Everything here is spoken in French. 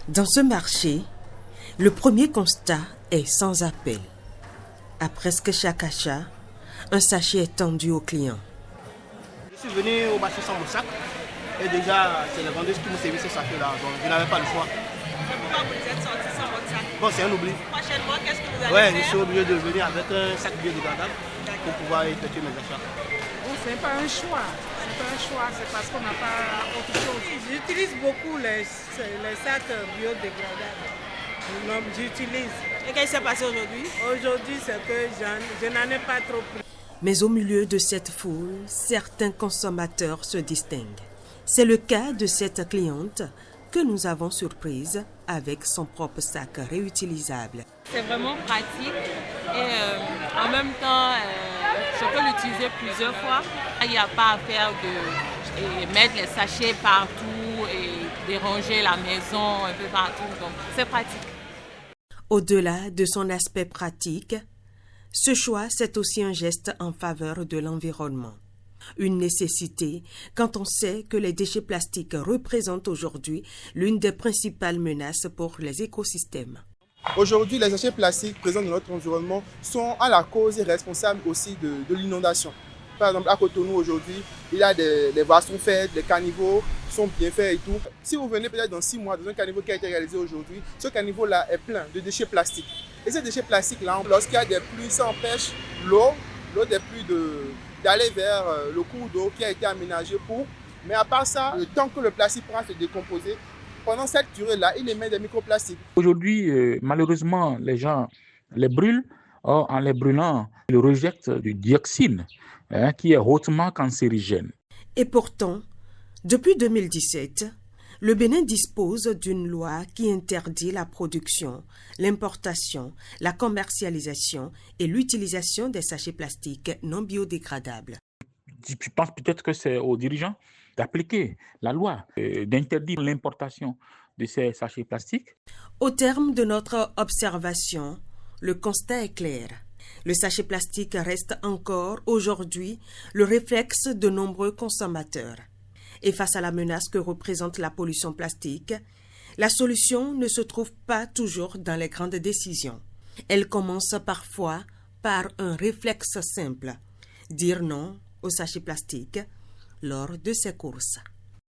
Dans ce marché, le premier constat est sans appel. À presque chaque achat, un sachet est tendu au client. Je suis venu au marché sans mon sac et déjà c'est la vendeuse qui me servait ce sac-là, donc je n'avais pas le choix. Pourquoi vous êtes sorti sans votre sac? Bon, c'est un oubli. Prochainement, qu'est-ce que vous allez Ouais, faire? je suis obligé de venir avec un sac biodégradable pour pouvoir effectuer mes achats. Bon, ce n'est pas un choix. C'est pas un choix, c'est parce qu'on n'a pas autre chose. J'utilise beaucoup les sacs biodégradables. Non, j'utilise. Et qu'est-ce qui s'est passé aujourd'hui? Aujourd'hui, c'est que je n'en ai pas trop pris. Mais au milieu de cette foule, certains consommateurs se distinguent. C'est le cas de cette cliente que nous avons surprise avec son propre sac réutilisable. C'est vraiment pratique et en même temps, je peux l'utiliser plusieurs fois. Il n'y a pas à faire de mettre les sachets partout et déranger la maison un peu partout. Donc, c'est pratique. Au-delà de son aspect pratique, ce choix, c'est aussi un geste en faveur de l'environnement. Une nécessité quand on sait que les déchets plastiques représentent aujourd'hui l'une des principales menaces pour les écosystèmes. Aujourd'hui, les déchets plastiques présents dans notre environnement sont à la cause et responsables aussi de l'inondation. Par exemple, à Cotonou aujourd'hui, il y a les voies sont faites, les caniveaux sont bien faits et tout. Si vous venez peut-être dans 6 mois dans un caniveau qui a été réalisé aujourd'hui, ce caniveau-là est plein de déchets plastiques. Et ces déchets plastiques-là, lorsqu'il y a des pluies, ça empêche l'eau des pluies d'aller vers le cours d'eau qui a été aménagé pour. Mais à part ça, le temps que le plastique prend à se décomposer, pendant cette durée-là, il émet des microplastiques. Aujourd'hui, malheureusement, les gens les brûlent. Or, en les brûlant, ils rejettent du dioxine qui est hautement cancérigène. Et pourtant, depuis 2017, le Bénin dispose d'une loi qui interdit la production, l'importation, la commercialisation et l'utilisation des sachets plastiques non biodégradables. Je pense peut-être que c'est aux dirigeants d'appliquer la loi, d'interdire l'importation de ces sachets plastiques. Au terme de notre observation, le constat est clair. Le sachet plastique reste encore aujourd'hui le réflexe de nombreux consommateurs. Et face à la menace que représente la pollution plastique, la solution ne se trouve pas toujours dans les grandes décisions. Elle commence parfois par un réflexe simple, dire non au sachet plastique lors de ses courses.